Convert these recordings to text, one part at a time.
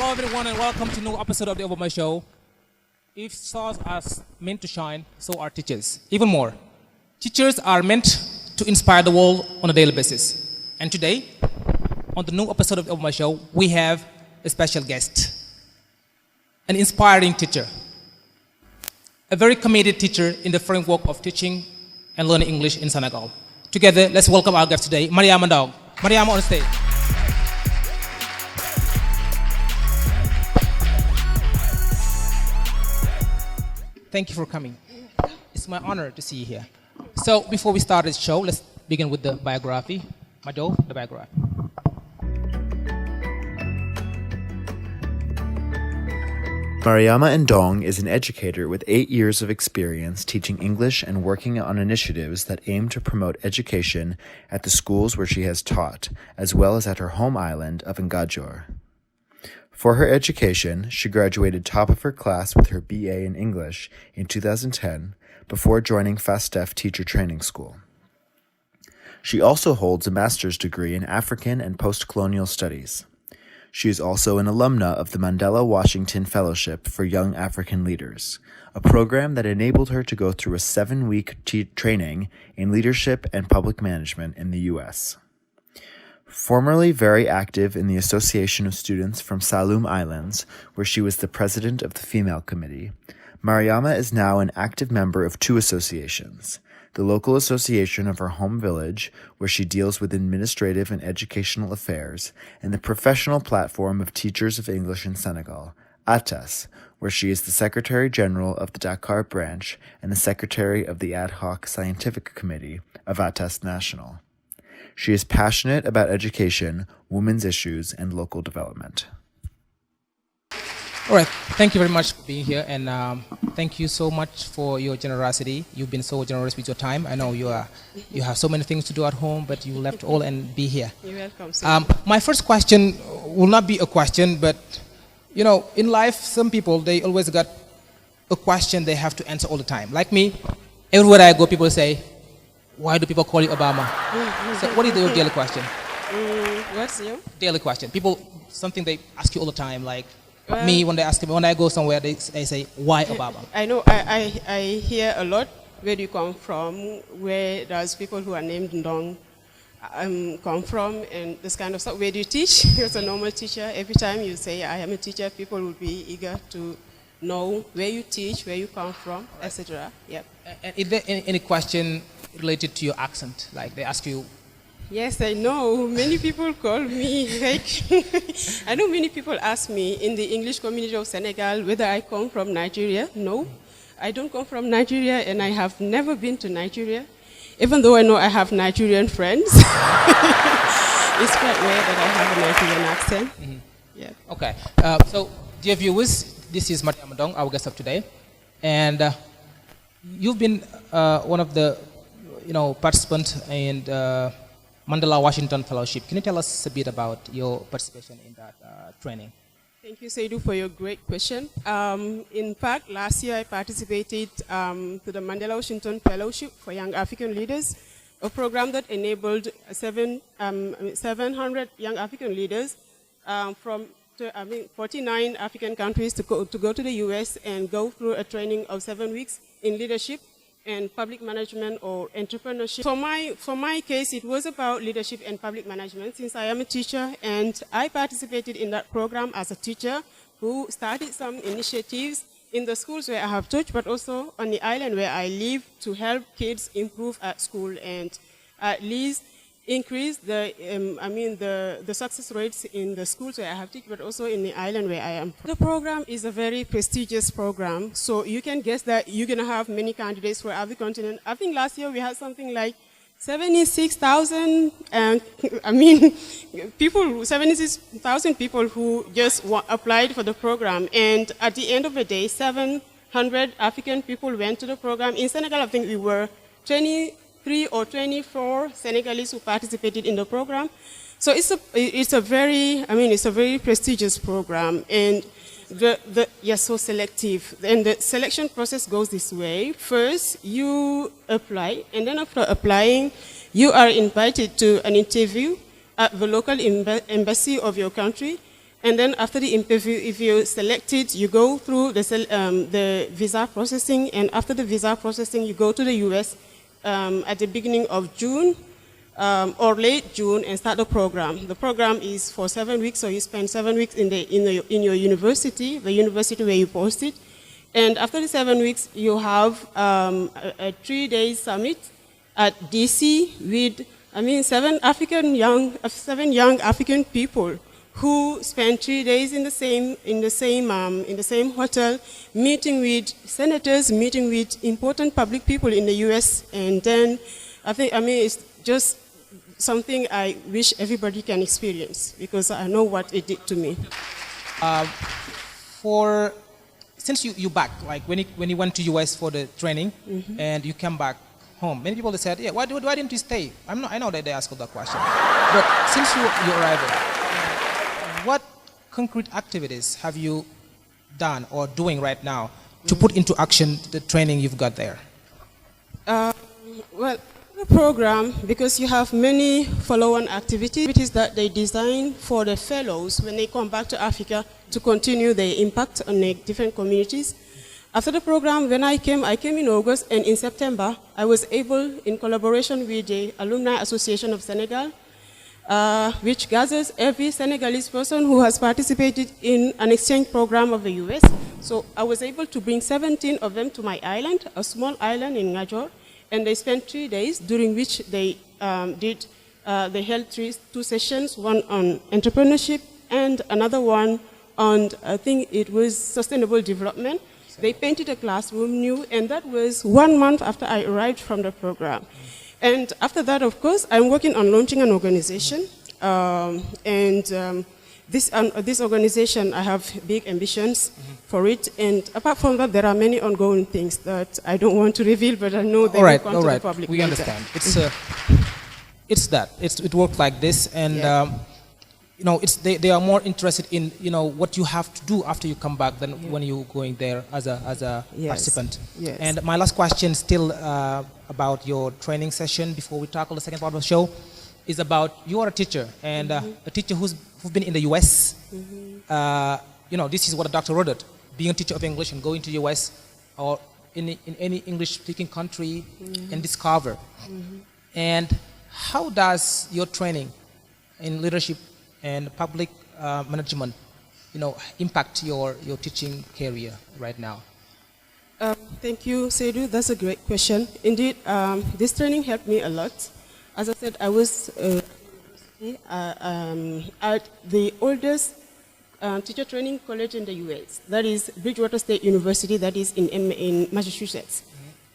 Hello everyone and welcome to a new episode of the Theobamashow. If stars are meant to shine, so are teachers. Even more, teachers are meant to inspire the world on a daily basis. And today, on the new episode of the Theobamashow, we have a special guest, an inspiring teacher, a very committed teacher in the framework of teaching and learning English in Senegal. Together, let's welcome our guest today, Mariama ndong. Mariama on stage. Thank you for coming. It's my honor to see you here. So before we start this show, let's begin with the biography. Mado, the biography. Mariama ndong is an educator with 8 years of experience teaching English and working on initiatives that aim to promote education at the schools where she has taught, as well as at her home island of Ngajor. For her education, she graduated top of her class with her BA in English in 2010 before joining FASTEF Teacher Training School. She also holds a master's degree in African and Post-Colonial Studies. She is also an alumna of the Mandela Washington Fellowship for Young African Leaders, a program that enabled her to go through a 7-week training in leadership and public management in the U.S. Formerly very active in the Association of Students from Saloum Islands, where she was the president of the Female Committee, Mariama is now an active member of 2 associations, the local association of her home village, where she deals with administrative and educational affairs, and the professional platform of Teachers of English in Senegal, ATAS, where she is the Secretary General of the Dakar branch and the Secretary of the Ad Hoc Scientific Committee of ATAS National. She is passionate about education, women's issues, and local development. All right, thank you very much for being here, and thank you so much for your generosity. You've been so generous with your time. I know you have so many things to do at home, but you left all and be here. You're welcome. My first question will not be a question, but you know, in life, some people, they always got a question they have to answer all the time. Like me, everywhere I go, people say, why do people call you Obama? So what is your daily question? What's your? Daily question. People, something they ask you all the time, like me, when they ask me, when I go somewhere, they say, why Obama? I know, I hear a lot, where do you come from? Where does people who are named Ndong come from? And this kind of stuff. Where do you teach? As a normal teacher, every time you say, I am a teacher, people will be eager to know where you teach, where you come from, etc. Yep. And is there any question related to your accent? Like they ask you? Yes, I know. Many people call me, like, I know many people ask me in the English community of Senegal whether I come from Nigeria. No, I don't come from Nigeria, and I have never been to Nigeria, even though I know I have Nigerian friends. It's quite rare that I have a Nigerian accent. Mm-hmm. Yeah. Okay. So, dear viewers, this is Mariama ndong, our guest of today, and you've been one of the participants in the Mandela Washington Fellowship. Can you tell us a bit about your participation in that training? Thank you, Seydou, for your great question. In fact, last year I participated to the Mandela Washington Fellowship for Young African Leaders, a program that enabled 700 young African leaders from 49 African countries to go to the US and go through a training of 7 weeks in leadership and public management or entrepreneurship. For my case, it was about leadership and public management, since I am a teacher, and I participated in that program as a teacher who started some initiatives in the schools where I have taught, but also on the island where I live, to help kids improve at school and at least increase the success rates in the schools where I have taught, but also in the island where I am. The program is a very prestigious program, so you can guess that you're going to have many candidates for every continent. I think last year we had something like 76,000 people who just applied for the program, and at the end of the day, 700 African people went to the program. In Senegal, I think we were 23 or 24 Senegalese who participated in the program. So it's a very prestigious program, and so selective. And the selection process goes this way. First, you apply, and then after applying, you are invited to an interview at the local embassy of your country, And then after the interview, if you're selected, you go through the visa processing. And after the visa processing, you go to the US at the beginning of June or late June and start the program. The program is for 7 weeks, so you spend 7 weeks in your university, the university where you posted. And after the 7 weeks, you have a 3-day summit at DC with, seven young African people who spent 3 days in the same hotel, meeting with senators, meeting with important public people in the U.S. And then it's just something I wish everybody can experience because I know what it did to me. Since you back, like when you went to US for the training and you came back home, many people said, yeah, why didn't you stay? I know that they asked that question. But since you arrived, what concrete activities have you done or doing right now to put into action the training you've got there? Well, the program, because you have many follow-on activities that they design for the fellows when they come back to Africa to continue their impact on the different communities. After the program, when I came in August, and in September, I was able, in collaboration with the Alumni Association of Senegal, which gathers every Senegalese person who has participated in an exchange program of the US. So I was able to bring 17 of them to my island, a small island in Ngajor, and they spent 3 days, during which they held two sessions, one on entrepreneurship and another one on, I think it was sustainable development. They painted a classroom new, and that was 1 month after I arrived from the program. And after that, of course, I'm working on launching an organization. This organization, I have big ambitions for it. And apart from that, there are many ongoing things that I don't want to reveal, but I know they will come to the public. We understand. It works like this, and they are more interested in what you have to do after you come back than when you're going there as a participant. Yes. And my last question, still about your training session before we tackle the second part of the show, is about you are a teacher and a teacher who's been in the US. This is what a doctor wrote. Being a teacher of English and going to the US or in any English-speaking country and discover. And how does your training in leadership and public management, impact your teaching career right now? Thank you, Seydou. That's a great question. Indeed, this training helped me a lot. As I said, I was at the oldest teacher training college in the U.S. That is Bridgewater State University, that is in Massachusetts.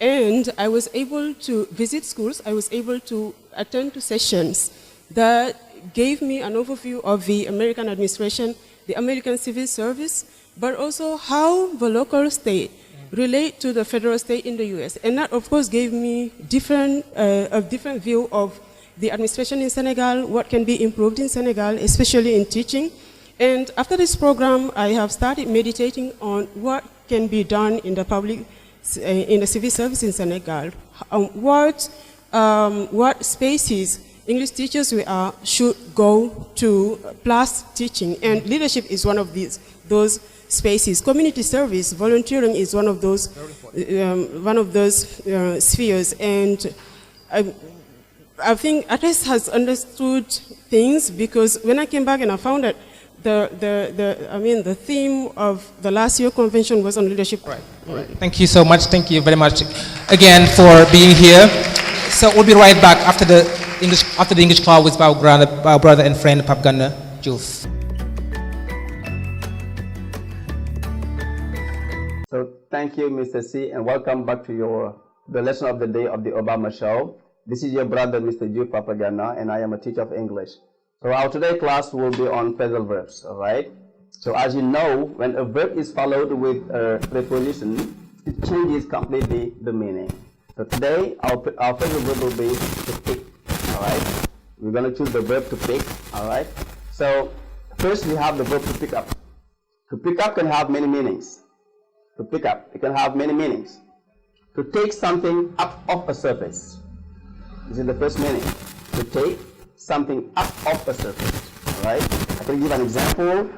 And I was able to visit schools. I was able to attend to sessions that gave me an overview of the American administration, the American civil service, but also how the local state relate to the federal state in the U.S. And that, of course, gave me a different view of the administration in Senegal, what can be improved in Senegal, especially in teaching. And after this program, I have started meditating on what can be done in the public, in the civil service in Senegal. What spaces English teachers should go to plus teaching, and leadership is one of those spaces. Community service, volunteering is one of those spheres, and I think ATES has understood things, because when I came back and I found that the theme of the last year convention was on leadership. Right. Thank you so much. Thank you very much again for being here. So we'll be right back after the English club with our brother and friend Pap Gana Diouf. So thank you, Mr. C, and welcome back to the lesson of the day of the Theobamashow. This is your brother, Mr. Diouf Papagana, and I am a teacher of English. So our today's class will be on phrasal verbs, all right? So as you know, when a verb is followed with a preposition, it changes completely the meaning. So today, our phrasal verb will be to pick, all right? We're going to choose the verb to pick, all right? So first we have the verb to pick up. To pick up can have many meanings. To pick up, it can have many meanings. To take something up off a surface. This is the first meaning. To take something up off a surface. Alright? I can give an example.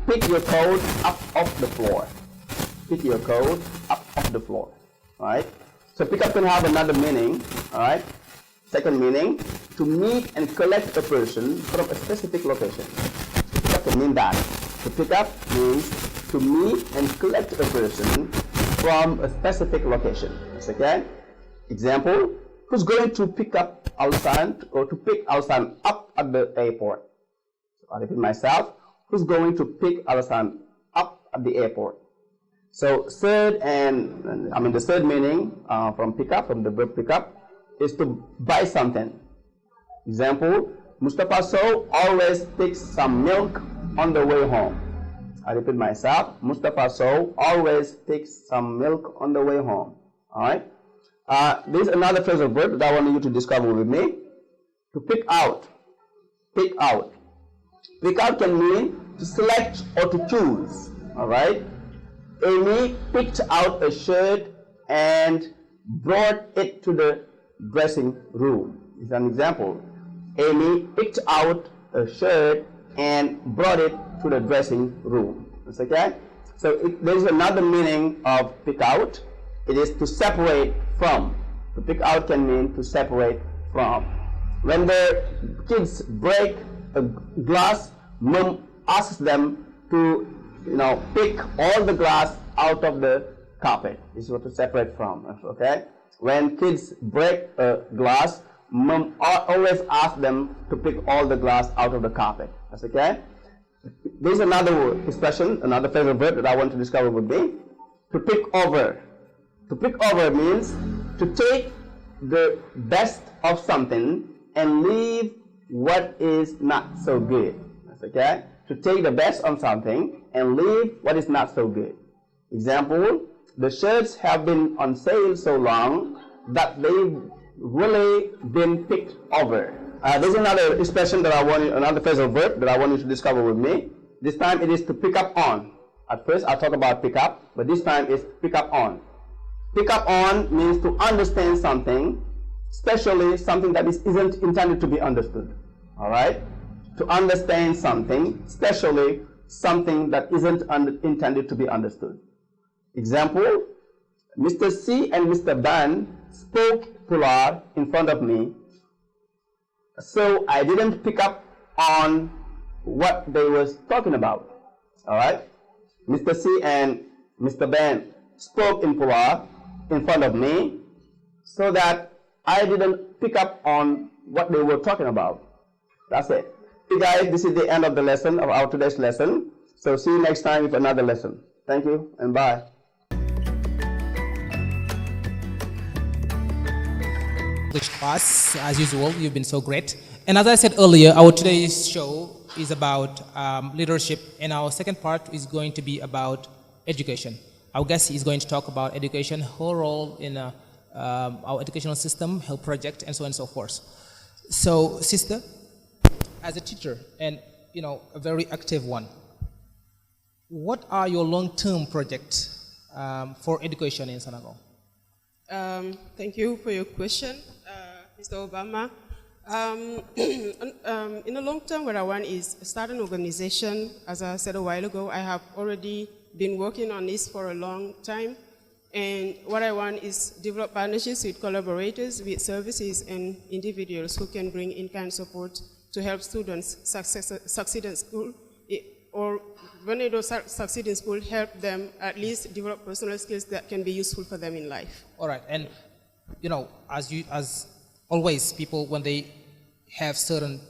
Pick your coat up off the floor. Pick your coat up off the floor. All right. So pick up can have another meaning. All right. Second meaning, to meet and collect a person from a specific location. Pick up can mean that. To pick up means to meet and collect a person from a specific location. That's okay. Example, who's going to pick up Alsan or to pick Alsan up at the airport? So I'll repeat myself. Who's going to pick Alsan up at the airport? So the third meaning from pick up, from the verb pick up, is to buy something. Example, Mustafa Sow always picks some milk on the way home. I repeat myself. Mustafa Sow always picks some milk on the way home. All right. This is another phrasal verb that I want you to discover with me. To pick out. Pick out. Pick out can mean to select or to choose. All right. Amy picked out a shirt and brought it to the dressing room. It's an example. Amy picked out a shirt and brought it to the dressing room. That's okay? So there is another meaning of pick out. It is to separate from. To pick out can mean to separate from. When the kids break a glass, mom asks them to pick all the glass out of the carpet. This is what to separate from. Okay? When kids break a glass, mom always asks them to pick all the glass out of the carpet. That's okay? There's another expression, another phrasal verb that I want to discover with me. To pick over. To pick over means to take the best of something and leave what is not so good. That's okay? To take the best of something and leave what is not so good. Example, the shirts have been on sale so long that they've really been picked over. There's another expression that another phrasal verb that I want you to discover with me. This time it is to pick up on. At first I'll talk about pick up, but this time it's pick up on. Pick up on means to understand something, especially something that isn't intended to be understood. Alright? To understand something, especially something that isn't intended to be understood. Example, Mr. C and Mr. Ban spoke Pular in front of me, so I didn't pick up on what they were talking about. Alright? Mr. C and Mr. Ban spoke in Pular in front of me, so that I didn't pick up on what they were talking about. That's it. Hey guys, this is the end of the lesson, of our today's lesson. So see you next time with another lesson. Thank you and bye. English class, as usual, you've been so great. And as I said earlier, our today's show is about leadership, and our second part is going to be about education. Our guest is going to talk about education, her role in our educational system, her project, and so on and so forth. So, sister, as a teacher and a very active one, what are your long-term projects for education in Senegal? Thank you for your question, Mr. Obama. In the long term, what I want is start an organization. As I said a while ago, I have already been working on this for a long time. And what I want is develop partnerships with collaborators, with services and individuals who can bring in-kind support to help students succeed in school, or when they don't succeed in school, help them at least develop personal skills that can be useful for them in life. All right, and as always, people, when they have certain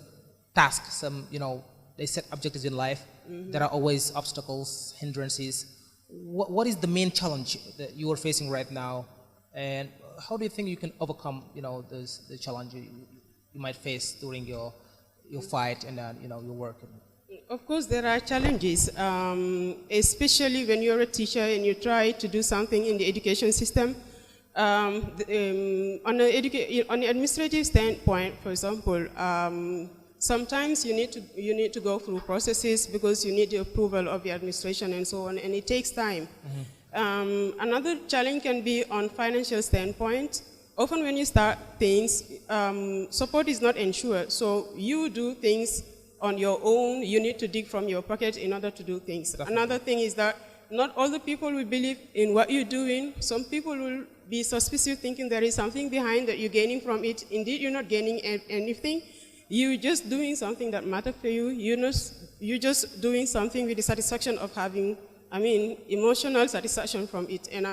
tasks, they set objectives in life, there are always obstacles, hindrances. What is the main challenge that you are facing right now, and how do you think you can overcome, the challenge you might face during your fight and your work? Of course, there are challenges, especially when you're a teacher and you try to do something in the education system. On the administrative standpoint, for example, sometimes you need to go through processes because you need the approval of the administration and so on, and it takes time. Another challenge can be on financial standpoint. Often when you start things, support is not ensured, so you do things on your own. You need to dig from your pocket in order to do things. Definitely. Another thing is that not all the people will believe in what you're doing. Some people will be suspicious, thinking there is something behind that you're gaining from it. Indeed, you're not gaining anything. You're just doing something that matters for you. You're just doing something with the satisfaction of having, emotional satisfaction from it. And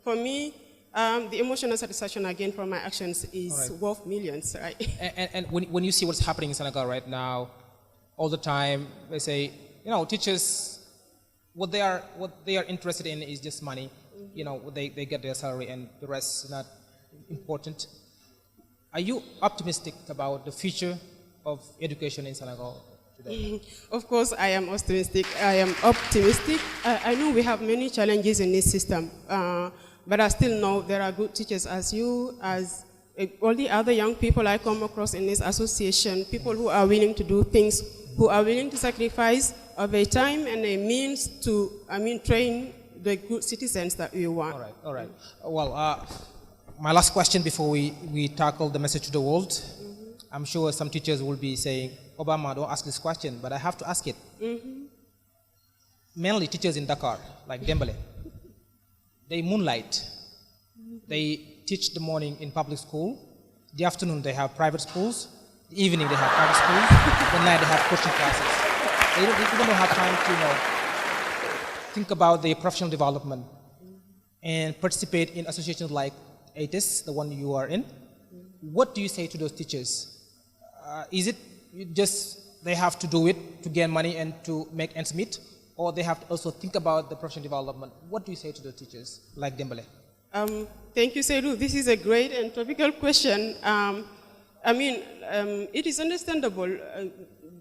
for me, the emotional satisfaction I gain from my actions is worth millions, right? And when you see what's happening in Senegal right now, all the time, they say, teachers, what they are interested in is just money. They get their salary and the rest is not important. Are you optimistic about the future of education in Senegal today? Of course, I am optimistic. I know we have many challenges in this system, but I still know there are good teachers as you, as all the other young people I come across in this association, people who are willing to do things, who are willing to sacrifice of a time and a means to, train the good citizens that we want. All right. Well, my last question before we tackle the message to the world. I'm sure some teachers will be saying, Obama, don't ask this question, but I have to ask it. Mainly teachers in Dakar, like Dembele, they moonlight. They teach the morning in public school. The afternoon they have private schools. The evening they have private schools. The night they have coaching classes. They don't have time to think about their professional development and participate in associations like ATIS, the one you are in. What do you say to those teachers? Is it just they have to do it to gain money and to make ends meet, or they have to also think about the professional development? What do you say to the teachers like Dembele? Thank you, Seydou. This is a great and topical question. It is understandable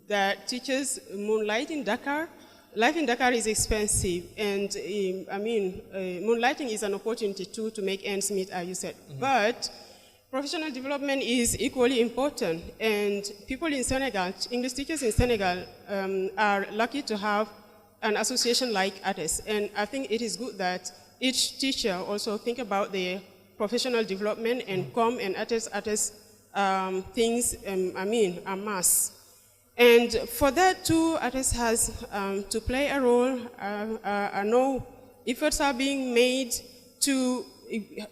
that teachers moonlight in Dakar. Life in Dakar is expensive, and moonlighting is an opportunity too to make ends meet, as you said. But professional development is equally important, and people in Senegal, English teachers in Senegal, are lucky to have an association like ATES. And I think it is good that each teacher also think about their professional development and come and ATES things, en masse. And for that too, ATES has to play a role. I know efforts are being made to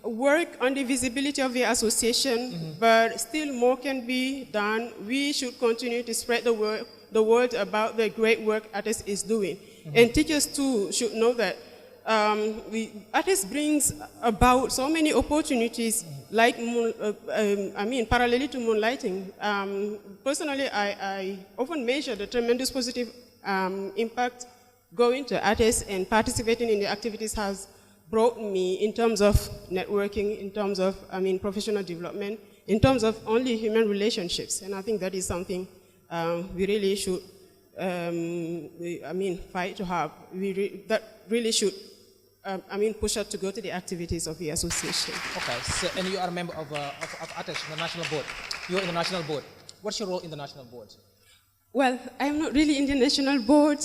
work on the visibility of the association, but still more can be done. We should continue to spread the word about the great work ATES is doing. And teachers too should know that ATES brings about so many opportunities, like, parallelly to moonlighting. Personally, I often measure the tremendous positive impact going to ATES and participating in the activities has brought me in terms of networking, in terms of, professional development, in terms of only human relationships. And I think that is something we really should, fight to have. That really should, push out to go to the activities of the association. Okay, so, and you are a member of ATES, the national board. You are in the national board. What's your role in the national board? Well, I am not really in the national board.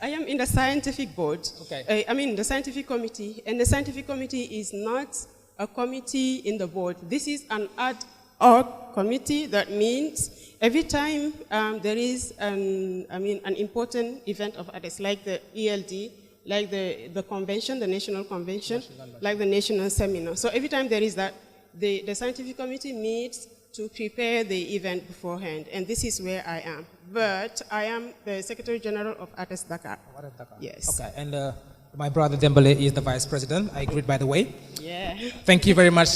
I am in the scientific board. Okay. The scientific committee. And the scientific committee is not a committee in the board. This is an ad hoc committee. That means every time there is an important event of ATES, like the ELD, like the convention, the national convention, like the national seminar. So every time there is that, the scientific committee meets to prepare the event beforehand, and this is where I am. But I am the Secretary General of ATES Dakar. Yes. Okay, and my brother Dembele is the Vice President. I agree, by the way. Yeah. Thank you very much,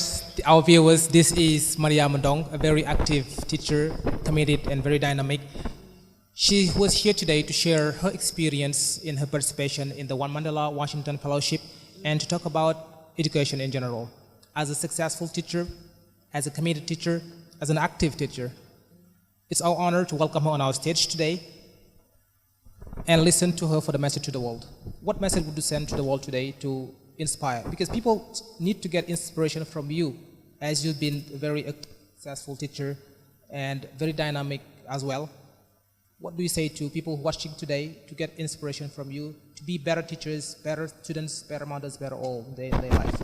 our viewers. This is Mariama ndong, a very active teacher, committed and very dynamic. She was here today to share her experience in her participation in the Mandela Washington Fellowship and to talk about education in general. As a successful teacher, as a committed teacher, as an active teacher, it's our honor to welcome her on our stage today and listen to her for the message to the world. What message would you send to the world today to inspire? Because people need to get inspiration from you, as you've been a very successful teacher and very dynamic as well. What do you say to people watching today to get inspiration from you, to be better teachers, better students, better mothers, better all in their life?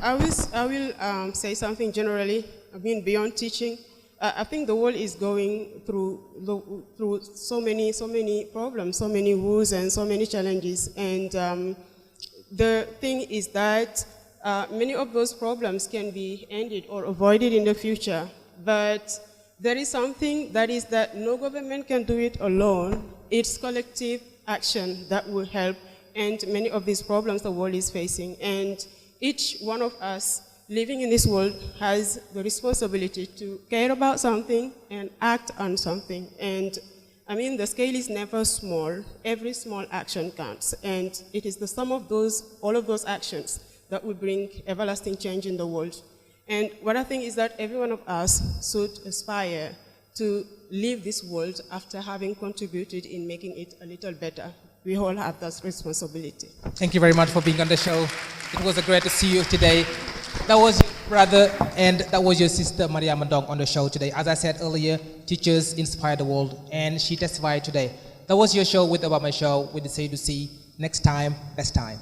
I will say something generally. I mean, beyond teaching, I think the world is going through so many problems, so many woes, and so many challenges. And the thing is that many of those problems can be ended or avoided in the future. But there is something that is that no government can do it alone. It's collective action that will help end many of these problems the world is facing. And each one of us living in this world has the responsibility to care about something and act on something. And I mean, the scale is never small. Every small action counts. And it is the sum of all of those actions that will bring everlasting change in the world. And what I think is that every one of us should aspire to leave this world after having contributed in making it a little better. We all have that responsibility. Thank you very much for being on the show. It was great to see you today. That was your brother and that was your sister Mariama Ndong on the show today. As I said earlier, teachers inspire the world, and she testified today. That was your show with Theobamashow with the Seydou Sy. Next time, best time.